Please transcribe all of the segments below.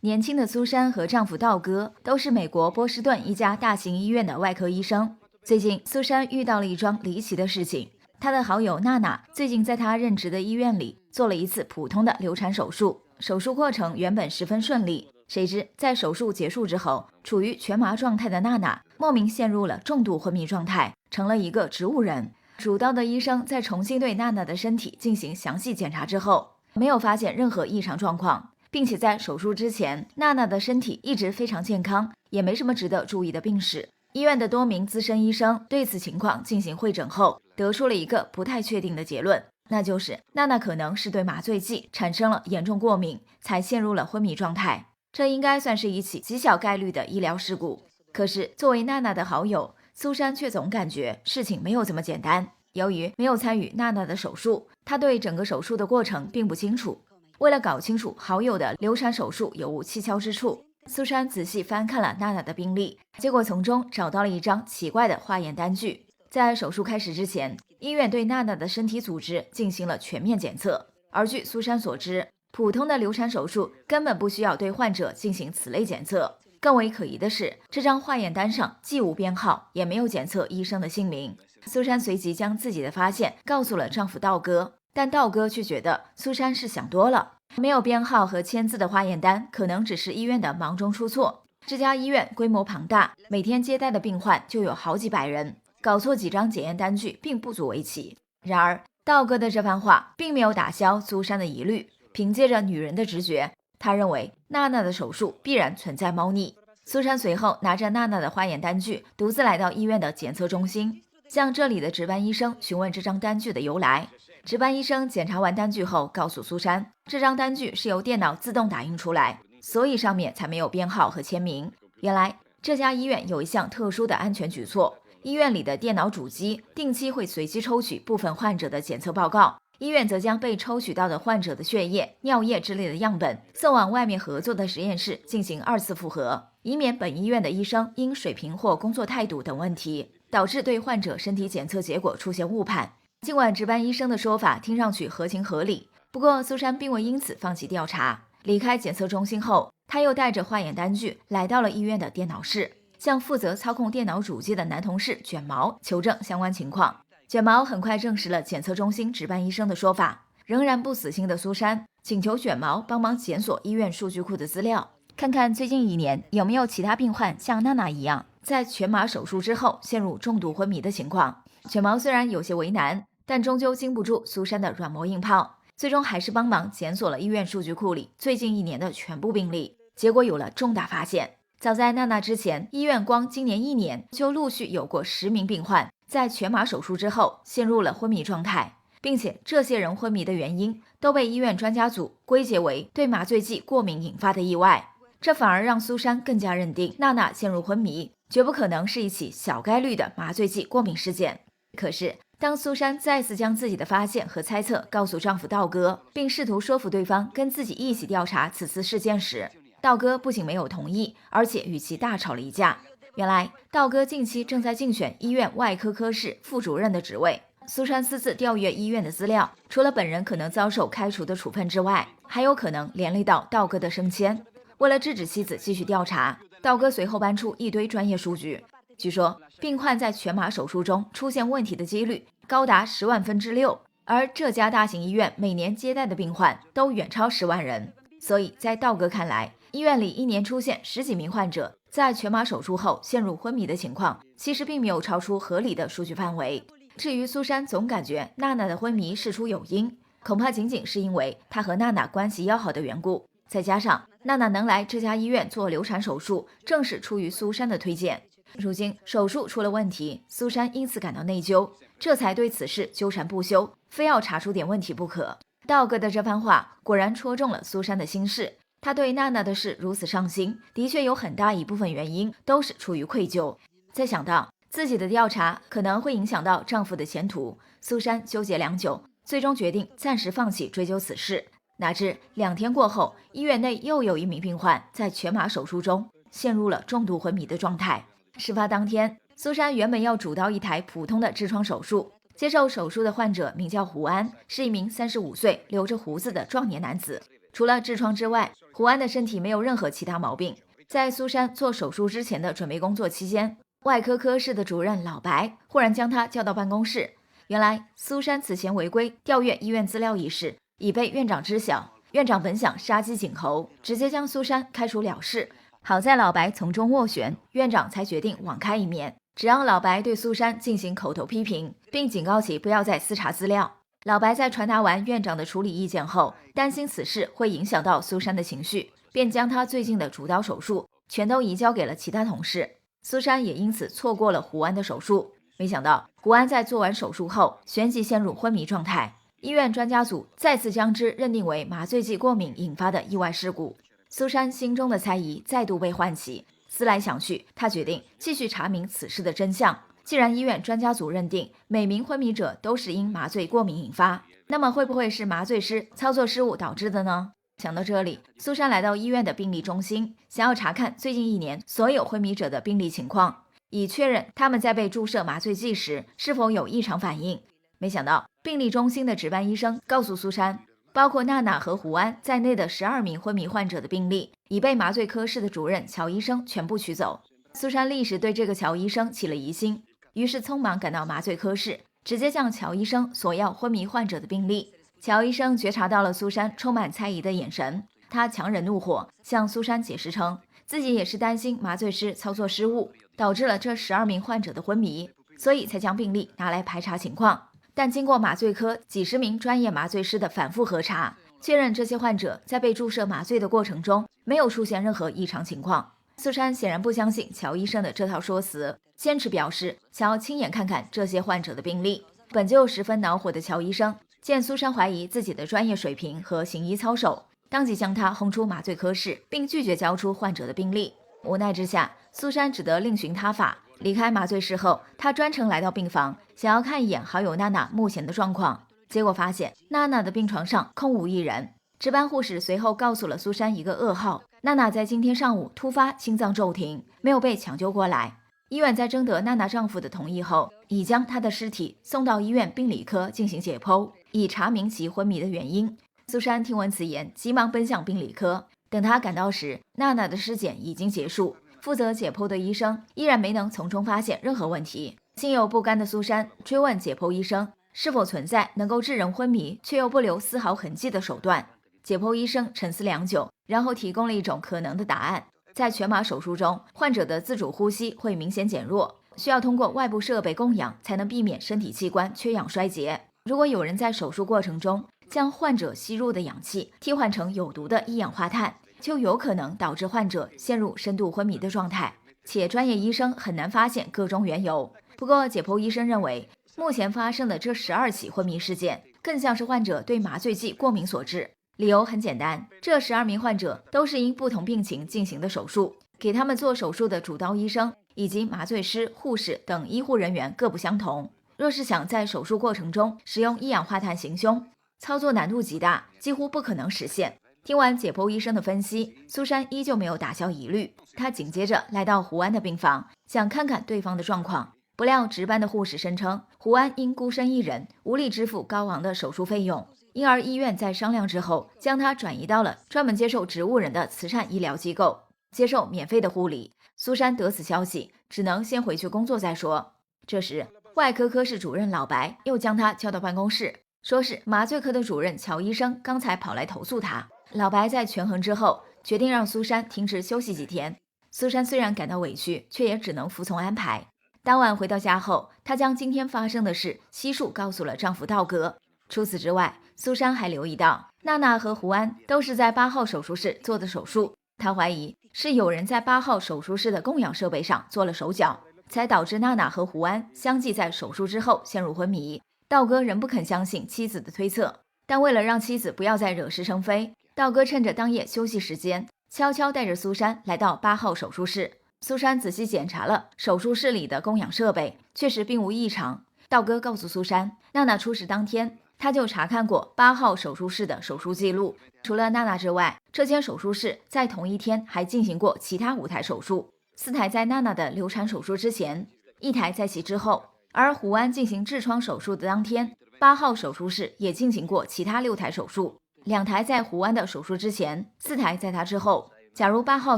年轻的苏珊和丈夫道哥都是美国波士顿一家大型医院的外科医生。最近，苏珊遇到了一桩离奇的事情。她的好友娜娜最近在她任职的医院里做了一次普通的流产手术，手术过程原本十分顺利，谁知在手术结束之后，处于全麻状态的娜娜莫名陷入了重度昏迷状态，成了一个植物人。主刀的医生在重新对娜娜的身体进行详细检查之后，没有发现任何异常状况，并且在手术之前，娜娜的身体一直非常健康，也没什么值得注意的病史。医院的多名资深医生对此情况进行会诊后，得出了一个不太确定的结论，那就是娜娜可能是对麻醉剂产生了严重过敏，才陷入了昏迷状态。这应该算是一起极小概率的医疗事故。可是作为娜娜的好友，苏珊却总感觉事情没有这么简单。由于没有参与娜娜的手术，她对整个手术的过程并不清楚。为了搞清楚好友的流产手术有无蹊跷之处，苏珊仔细翻看了娜娜的病历，结果从中找到了一张奇怪的化验单据。在手术开始之前，医院对娜娜的身体组织进行了全面检测，而据苏珊所知，普通的流产手术根本不需要对患者进行此类检测。更为可疑的是，这张化验单上既无编号，也没有检测医生的姓名。苏珊随即将自己的发现告诉了丈夫道哥，但道哥却觉得苏珊是想多了，没有编号和签字的化验单可能只是医院的忙中出错。这家医院规模庞大，每天接待的病患就有好几百人，搞错几张检验单据并不足为奇。然而道哥的这番话并没有打消苏珊的疑虑，凭借着女人的直觉，他认为娜娜的手术必然存在猫腻。苏珊随后拿着娜娜的化验单据，独自来到医院的检测中心，向这里的值班医生询问这张单据的由来。值班医生检查完单据后告诉苏珊，这张单据是由电脑自动打印出来，所以上面才没有编号和签名。原来这家医院有一项特殊的安全举措，医院里的电脑主机定期会随机抽取部分患者的检测报告，医院则将被抽取到的患者的血液、尿液之类的样本送往外面合作的实验室进行2次复核，以免本医院的医生因水平或工作态度等问题，导致对患者身体检测结果出现误判。尽管值班医生的说法听上去合情合理，不过苏珊并未因此放弃调查。离开检测中心后，她又带着化验单据来到了医院的电脑室，向负责操控电脑主机的男同事卷毛求证相关情况。卷毛很快证实了检测中心值班医生的说法。仍然不死心的苏珊请求卷毛帮忙检索医院数据库的资料，看看最近1年有没有其他病患像娜娜一样在全麻手术之后陷入重度昏迷的情况。卷毛虽然有些为难，但终究经不住苏珊的软磨硬泡，最终还是帮忙检索了医院数据库里最近1年的全部病例。结果有了重大发现，早在娜娜之前，医院光今年1年就陆续有过10名病患在全麻手术之后陷入了昏迷状态，并且这些人昏迷的原因都被医院专家组归结为对麻醉剂过敏引发的意外。这反而让苏珊更加认定娜娜陷入昏迷绝不可能是一起小概率的麻醉剂过敏事件。可是当苏珊再次将自己的发现和猜测告诉丈夫道哥，并试图说服对方跟自己一起调查此次事件时，道哥不仅没有同意，而且与其大吵了一架。原来道哥近期正在竞选医院外科科室副主任的职位。苏珊私自调阅医院的资料，除了本人可能遭受开除的处分之外，还有可能连累到道哥的升迁。为了制止妻子继续调查，道哥随后搬出一堆专业数据。据说病患在全麻手术中出现问题的几率高达10万分之6，而这家大型医院每年接待的病患都远超10万人。所以在道哥看来，医院里1年出现10几名患者在全麻手术后陷入昏迷的情况，其实并没有超出合理的数据范围。至于苏珊总感觉娜娜的昏迷事出有因，恐怕仅仅是因为她和娜娜关系要好的缘故，再加上娜娜能来这家医院做流产手术，正是出于苏珊的推荐。如今手术出了问题，苏珊因此感到内疚，这才对此事纠缠不休，非要查出点问题不可。道哥的这番话果然戳中了苏珊的心事，她对娜娜的事如此上心，的确有很大一部分原因都是出于愧疚。再想到自己的调查可能会影响到丈夫的前途，苏珊纠结良久，最终决定暂时放弃追究此事。哪知2天过后，医院内又有1名病患在全麻手术中陷入了重度昏迷的状态。事发当天，苏珊原本要主刀一台普通的痔疮手术，接受手术的患者名叫胡安，是一名35岁留着胡子的壮年男子。除了痔疮之外，胡安的身体没有任何其他毛病。在苏珊做手术之前的准备工作期间，外科科室的主任老白忽然将他叫到办公室。原来苏珊此前违规调阅医院资料一事已被院长知晓，院长本想杀鸡儆猴，直接将苏珊开除了事。好在老白从中斡旋，院长才决定网开一面，只让老白对苏珊进行口头批评，并警告其不要再私查资料。老白在传达完院长的处理意见后，担心此事会影响到苏珊的情绪，便将她最近的主刀手术全都移交给了其他同事。苏珊也因此错过了胡安的手术。没想到胡安在做完手术后旋即陷入昏迷状态，医院专家组再次将之认定为麻醉剂过敏引发的意外事故。苏珊心中的猜疑再度被唤起，思来想去，她决定继续查明此事的真相。既然医院专家组认定每名昏迷者都是因麻醉过敏引发，那么会不会是麻醉师操作失误导致的呢？想到这里，苏珊来到医院的病例中心，想要查看最近1年所有昏迷者的病例情况，以确认他们在被注射麻醉剂时是否有异常反应。没想到病例中心的值班医生告诉苏珊，包括娜娜和胡安在内的12名昏迷患者的病例已被麻醉科室的主任乔医生全部取走。苏珊立时对这个乔医生起了疑心，于是匆忙赶到麻醉科室，直接向乔医生索要昏迷患者的病历。乔医生觉察到了苏珊充满猜疑的眼神，他强忍怒火，向苏珊解释称，自己也是担心麻醉师操作失误，导致了这12名患者的昏迷，所以才将病历拿来排查情况。但经过麻醉科几十名专业麻醉师的反复核查，确认这些患者在被注射麻醉的过程中没有出现任何异常情况。苏珊显然不相信乔医生的这套说辞，坚持表示想要亲眼看看这些患者的病历。本就十分恼火的乔医生见苏珊怀疑自己的专业水平和行医操守，当即将她轰出麻醉科室，并拒绝交出患者的病历。无奈之下，苏珊只得另寻他法。离开麻醉室后，她专程来到病房，想要看一眼好友娜娜目前的状况，结果发现娜娜的病床上空无一人。值班护士随后告诉了苏珊一个噩耗，娜娜在今天上午突发心脏骤停，没有被抢救过来。医院在征得娜娜丈夫的同意后，已将她的尸体送到医院病理科进行解剖，以查明其昏迷的原因。苏珊听闻此言，急忙奔向病理科。等她赶到时，娜娜的尸检已经结束，负责解剖的医生依然没能从中发现任何问题。心有不甘的苏珊追问解剖医生，是否存在能够致人昏迷却又不留丝毫痕迹的手段。解剖医生沉思良久，然后提供了一种可能的答案。在全麻手术中，患者的自主呼吸会明显减弱，需要通过外部设备供氧才能避免身体器官缺氧衰竭。如果有人在手术过程中将患者吸入的氧气替换成有毒的一氧化碳，就有可能导致患者陷入深度昏迷的状态，且专业医生很难发现个中缘由。不过解剖医生认为，目前发生的这12起昏迷事件更像是患者对麻醉剂过敏所致。理由很简单，这12名患者都是因不同病情进行的手术，给他们做手术的主刀医生以及麻醉师、护士等医护人员各不相同。若是想在手术过程中使用一氧化碳行凶，操作难度极大，几乎不可能实现。听完解剖医生的分析，苏珊依旧没有打消疑虑。她紧接着来到胡安的病房，想看看对方的状况。不料值班的护士声称，胡安因孤身一人，无力支付高昂的手术费用，因而医院在商量之后，将他转移到了专门接受植物人的慈善医疗机构，接受免费的护理。苏珊得此消息，只能先回去工作再说。这时，外科科室主任老白又将他叫到办公室，说是麻醉科的主任乔医生刚才跑来投诉他。老白在权衡之后，决定让苏珊停职休息几天。苏珊虽然感到委屈，却也只能服从安排。当晚回到家后，她将今天发生的事悉数告诉了丈夫道哥。除此之外，苏珊还留意到娜娜和胡安都是在8号手术室做的手术，她怀疑是有人在8号手术室的供氧设备上做了手脚，才导致娜娜和胡安相继在手术之后陷入昏迷。道哥仍不肯相信妻子的推测，但为了让妻子不要再惹是生非，道哥趁着当夜休息时间，悄悄带着苏珊来到8号手术室。苏珊仔细检查了手术室里的供氧设备，确实并无异常。道哥告诉苏珊，娜娜出事当天，他就查看过8号手术室的手术记录。除了娜娜之外，这间手术室在同一天还进行过其他5台手术，4台在娜娜的流产手术之前，1台在其之后。而胡安进行痔疮手术的当天，8号手术室也进行过其他6台手术。2台在胡安的手术之前，4台在他之后。假如8号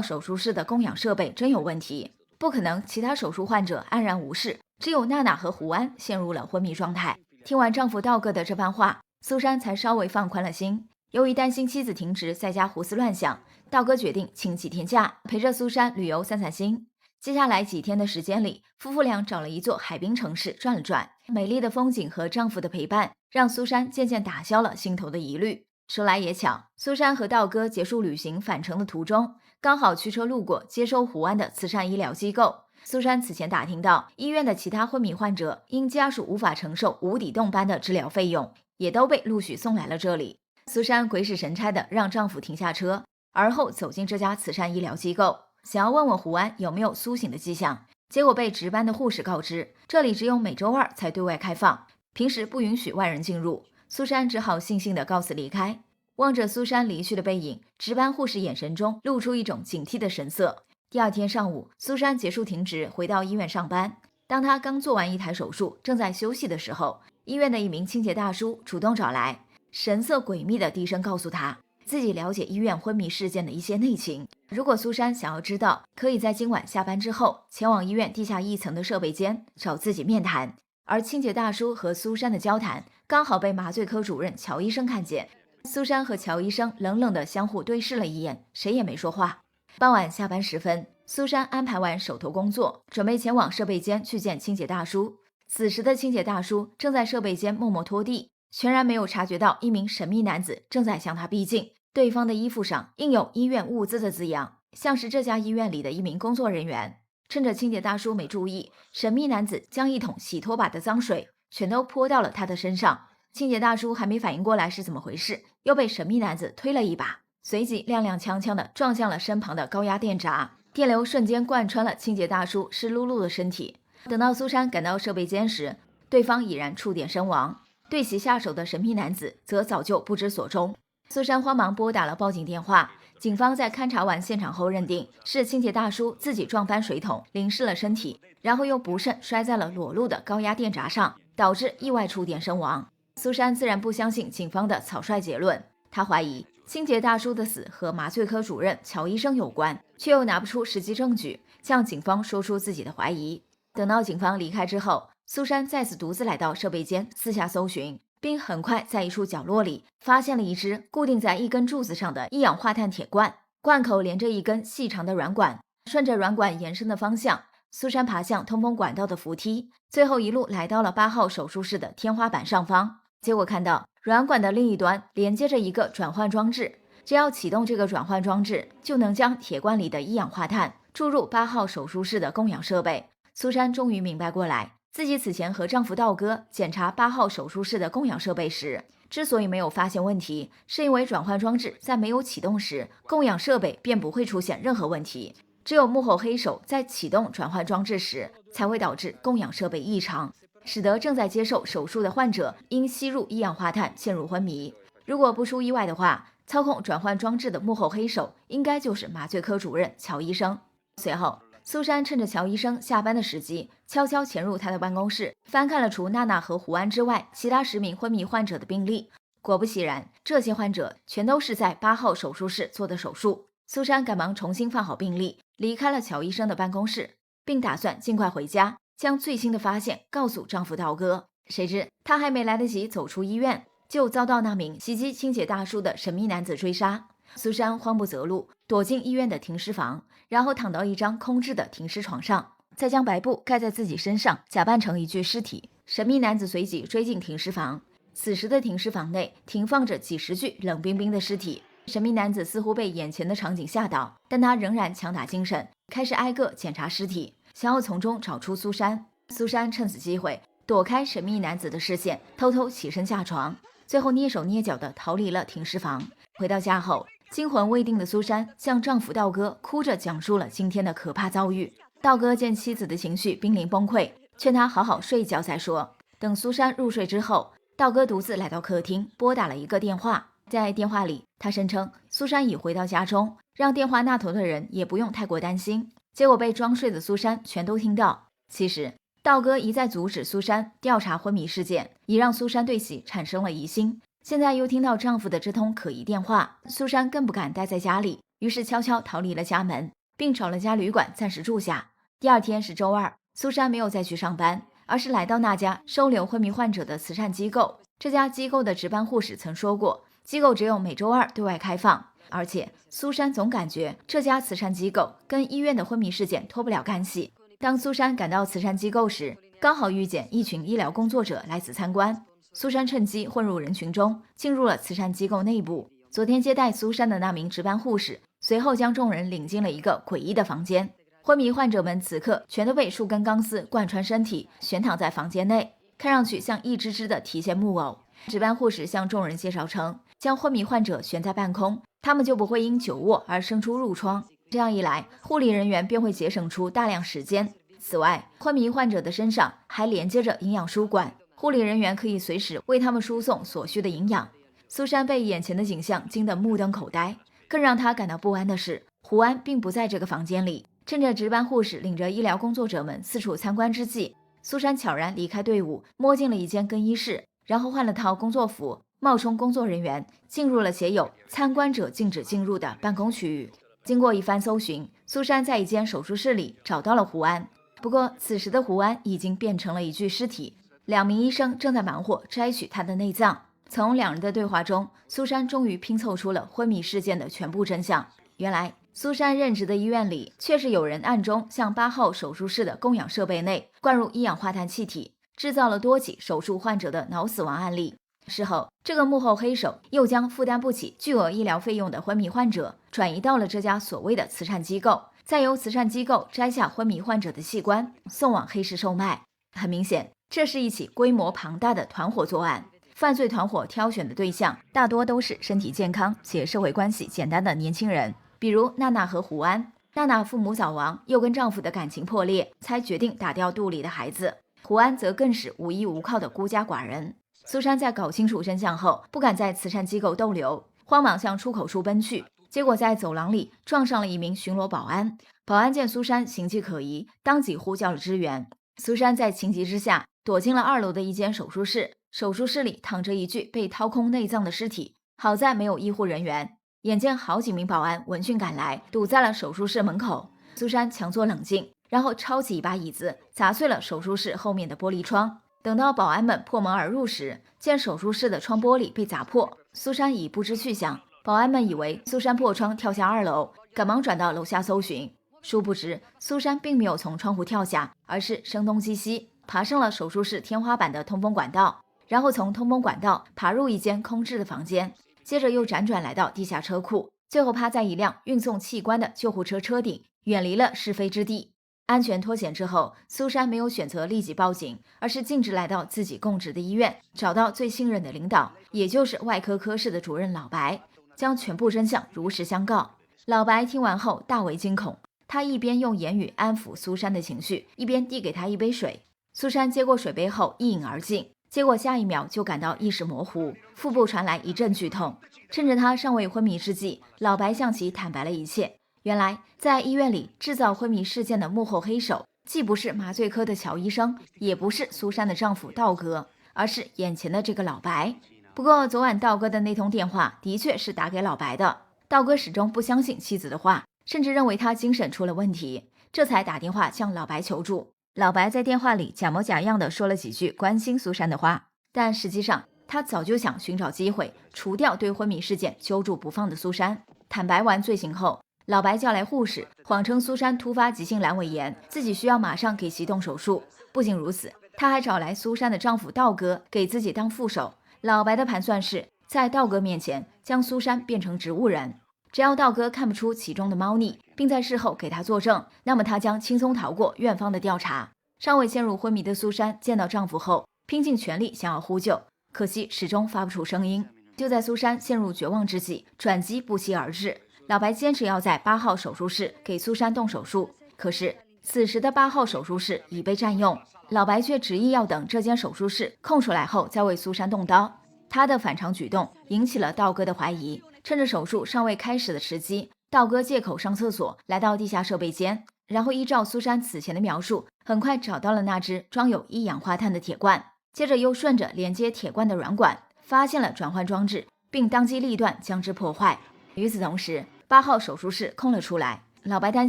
手术室的供氧设备真有问题，不可能其他手术患者安然无事，只有娜娜和胡安陷入了昏迷状态。听完丈夫道哥的这番话，苏珊才稍微放宽了心。由于担心妻子停职在家胡思乱想，道哥决定请几天假，陪着苏珊旅游散散心。接下来几天的时间里，夫妇俩找了一座海滨城市转了转，美丽的风景和丈夫的陪伴，让苏珊渐渐打消了心头的疑虑。说来也巧，苏珊和道哥结束旅行返程的途中，刚好驱车路过接收胡安的慈善医疗机构。苏珊此前打听到，医院的其他昏迷患者因家属无法承受无底洞般的治疗费用，也都被陆续送来了这里。苏珊鬼使神差地让丈夫停下车，而后走进这家慈善医疗机构，想要问问胡安有没有苏醒的迹象，结果被值班的护士告知，这里只有每周2才对外开放，平时不允许外人进入。苏珊只好悻悻地告辞离开。望着苏珊离去的背影，值班护士眼神中露出一种警惕的神色。第2天上午，苏珊结束停职，回到医院上班。当她刚做完1台手术，正在休息的时候，医院的一名清洁大叔主动找来，神色诡秘地低声告诉她，自己了解医院昏迷事件的一些内情。如果苏珊想要知道，可以在今晚下班之后前往医院地下1层的设备间找自己面谈。而清洁大叔和苏珊的交谈刚好被麻醉科主任乔医生看见。苏珊和乔医生冷冷地相互对视了一眼，谁也没说话。傍晚下班时分，苏珊安排完手头工作，准备前往设备间去见清洁大叔。此时的清洁大叔正在设备间默默拖地，全然没有察觉到一名神秘男子正在向他逼近。对方的衣服上印有医院物资的字样，像是这家医院里的一名工作人员。趁着清洁大叔没注意，神秘男子将一桶洗拖把的脏水全都泼到了他的身上。清洁大叔还没反应过来是怎么回事，又被神秘男子推了一把，随即踉踉跄跄地撞向了身旁的高压电闸，电流瞬间贯穿了清洁大叔湿漉漉的身体。等到苏珊赶到设备间时，对方已然触电身亡，对其下手的神秘男子则早就不知所终。苏珊慌忙拨打了报警电话，警方在勘察完现场后认定是清洁大叔自己撞翻水桶淋湿了身体，然后又不慎摔在了裸露的高压电闸上，导致意外触电身亡。苏珊自然不相信警方的草率结论，她怀疑清洁大叔的死和麻醉科主任乔医生有关，却又拿不出实际证据，向警方说出自己的怀疑。等到警方离开之后，苏珊再次独自来到设备间四下搜寻，并很快在一处角落里发现了一只固定在一根柱子上的一氧化碳铁罐，罐口连着一根细长的软管，顺着软管延伸的方向，苏珊爬向通风管道的扶梯，最后一路来到了8号手术室的天花板上方。结果看到软管的另一端连接着一个转换装置，只要启动这个转换装置，就能将铁罐里的一氧化碳注入8号手术室的供氧设备。苏珊终于明白过来，自己此前和丈夫道哥检查8号手术室的供氧设备时，之所以没有发现问题，是因为转换装置在没有启动时，供氧设备便不会出现任何问题，只有幕后黑手在启动转换装置时，才会导致供氧设备异常，使得正在接受手术的患者因吸入一氧化碳陷入昏迷。如果不出意外的话，操控转换装置的幕后黑手应该就是麻醉科主任乔医生。随后，苏珊趁着乔医生下班的时机，悄悄潜入他的办公室，翻看了除娜娜和胡安之外其他10名昏迷患者的病历。果不其然，这些患者全都是在8号手术室做的手术。苏珊赶忙重新放好病历，离开了乔医生的办公室，并打算尽快回家，将最新的发现告诉丈夫道哥。谁知她还没来得及走出医院，就遭到那名袭击清洁大叔的神秘男子追杀。苏珊慌不择路，躲进医院的停尸房，然后躺到一张空置的停尸床上，再将白布盖在自己身上，假扮成一具尸体。神秘男子随即追进停尸房，此时的停尸房内停放着几十具冷冰冰的尸体。神秘男子似乎被眼前的场景吓到，但他仍然强打精神，开始挨个检查尸体，想要从中找出苏珊。苏珊趁此机会躲开神秘男子的视线，偷偷起身下床，最后蹑手蹑脚地逃离了停尸房。回到家后，惊魂未定的苏珊向丈夫道哥哭着讲述了今天的可怕遭遇。道哥见妻子的情绪濒临崩溃，劝她好好睡一觉再说。等苏珊入睡之后，道哥独自来到客厅，拨打了一个电话。在电话里，他声称苏珊已回到家中，让电话那头的人也不用太过担心。结果被装睡的苏珊全都听到。其实道哥一再阻止苏珊调查昏迷事件，已让苏珊对其产生了疑心。现在又听到丈夫的这通可疑电话，苏珊更不敢待在家里，于是悄悄逃离了家门，并找了家旅馆暂时住下。第二天是周二，苏珊没有再去上班，而是来到那家收留昏迷患者的慈善机构。这家机构的值班护士曾说过，机构只有每周二对外开放，而且苏珊总感觉这家慈善机构跟医院的昏迷事件脱不了干系。当苏珊赶到慈善机构时，刚好遇见一群医疗工作者来此参观。苏珊趁机混入人群中，进入了慈善机构内部。昨天接待苏珊的那名值班护士，随后将众人领进了一个诡异的房间。昏迷患者们此刻全都被数根钢丝贯穿身体，悬躺在房间内，看上去像一只只的提线木偶。值班护士向众人介绍称，将昏迷患者悬在半空，他们就不会因久卧而生出褥疮。这样一来，护理人员便会节省出大量时间。此外，昏迷患者的身上还连接着营养输管，护理人员可以随时为他们输送所需的营养。苏珊被眼前的景象惊得目瞪口呆，更让她感到不安的是，胡安并不在这个房间里。趁着值班护士领着医疗工作者们四处参观之际，苏珊悄然离开队伍，摸进了一间更衣室，然后换了套工作服，冒充工作人员，进入了写有参观者禁止进入的办公区域。经过一番搜寻，苏珊在一间手术室里找到了胡安。不过此时的胡安已经变成了一具尸体，两名医生正在忙活摘取他的内脏。从两人的对话中，苏珊终于拼凑出了昏迷事件的全部真相。原来苏珊任职的医院里确实有人暗中向8号手术室的供氧设备内灌入一氧化碳气体，制造了多起手术患者的脑死亡案例。事后，这个幕后黑手又将负担不起巨额医疗费用的昏迷患者转移到了这家所谓的慈善机构，再由慈善机构摘下昏迷患者的器官送往黑市售卖。很明显，这是一起规模庞大的团伙作案。犯罪团伙挑选的对象大多都是身体健康且社会关系简单的年轻人，比如娜娜和胡安。娜娜父母早亡，又跟丈夫的感情破裂，才决定打掉肚里的孩子。胡安则更是无依无靠的孤家寡人。苏珊在搞清楚真相后，不敢在慈善机构逗留，慌忙向出口处奔去，结果在走廊里撞上了一名巡逻保安。保安见苏珊形迹可疑，当即呼叫了支援。苏珊在情急之下躲进了2楼的一间手术室，手术室里躺着一具被掏空内脏的尸体，好在没有医护人员。眼见好几名保安闻讯赶来，堵在了手术室门口。苏珊强作冷静，然后抄起一把椅子，砸碎了手术室后面的玻璃窗。等到保安们破门而入时，见手术室的窗玻璃被砸破，苏珊已不知去向。保安们以为苏珊破窗跳下2楼，赶忙转到楼下搜寻。殊不知，苏珊并没有从窗户跳下，而是声东击西，爬上了手术室天花板的通风管道，然后从通风管道爬入一间空置的房间，接着又辗转来到地下车库，最后趴在一辆运送器官的救护车车顶，远离了是非之地。安全脱险之后，苏珊没有选择立即报警，而是径直来到自己供职的医院，找到最信任的领导，也就是外科科室的主任老白，将全部真相如实相告。老白听完后大为惊恐，他一边用言语安抚苏珊的情绪，一边递给她一杯水。苏珊接过水杯后一饮而尽，结果下一秒就感到意识模糊，腹部传来一阵剧痛。趁着她尚未昏迷之际，老白向其坦白了一切。原来在医院里制造昏迷事件的幕后黑手，既不是麻醉科的乔医生，也不是苏珊的丈夫道哥，而是眼前的这个老白。不过昨晚道哥的那通电话的确是打给老白的，道哥始终不相信妻子的话，甚至认为他精神出了问题，这才打电话向老白求助。老白在电话里假模假样的说了几句关心苏珊的话，但实际上他早就想寻找机会除掉对昏迷事件揪住不放的苏珊。坦白完罪行后，老白叫来护士，谎称苏珊突发急性阑尾炎，自己需要马上给其动手术。不仅如此，他还找来苏珊的丈夫道哥给自己当副手。老白的盘算是在道哥面前将苏珊变成植物人，只要道哥看不出其中的猫腻，并在事后给他作证，那么他将轻松逃过院方的调查。尚未陷入昏迷的苏珊见到丈夫后，拼尽全力想要呼救，可惜始终发不出声音。就在苏珊陷入绝望之际，转机不期而至。老白坚持要在8号手术室给苏珊动手术，可是此时的8号手术室已被占用，老白却执意要等这间手术室空出来后再为苏珊动刀。他的反常举动引起了道哥的怀疑，趁着手术尚未开始的时机，道哥借口上厕所来到地下设备间，然后依照苏珊此前的描述，很快找到了那只装有一氧化碳的铁罐，接着又顺着连接铁罐的软管发现了转换装置，并当机立断将之破坏。与此同时，8号手术室空了出来。老白担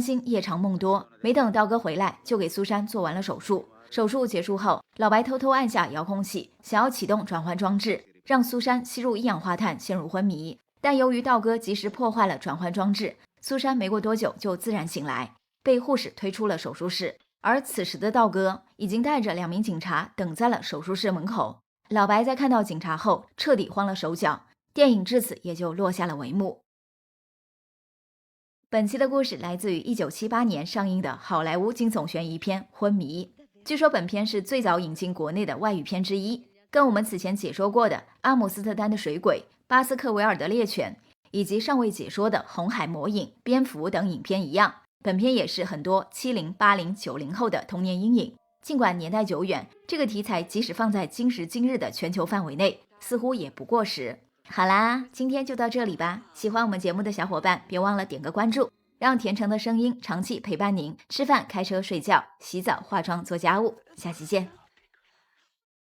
心夜长梦多，没等道哥回来，就给苏珊做完了手术。手术结束后，老白偷偷按下遥控器，想要启动转换装置，让苏珊吸入一氧化碳，陷入昏迷。但由于道哥及时破坏了转换装置，苏珊没过多久就自然醒来，被护士推出了手术室。而此时的道哥已经带着2名警察等在了手术室门口。老白在看到警察后彻底慌了手脚，电影至此也就落下了帷幕。本期的故事来自于1978年上映的好莱坞惊悚悬疑片《昏迷》。据说本片是最早引进国内的外语片之一，跟我们此前解说过的阿姆斯特丹的水鬼、巴斯克维尔的猎犬，以及尚未解说的红海魔影、蝙蝠等影片一样，本片也是很多70、80、90后的童年阴影。尽管年代久远，这个题材即使放在今时今日的全球范围内，似乎也不过时。好啦，今天就到这里吧。喜欢我们节目的小伙伴，别忘了点个关注，让甜橙的声音长期陪伴您吃饭、开车、睡觉、洗澡、化妆、做家务。下期见。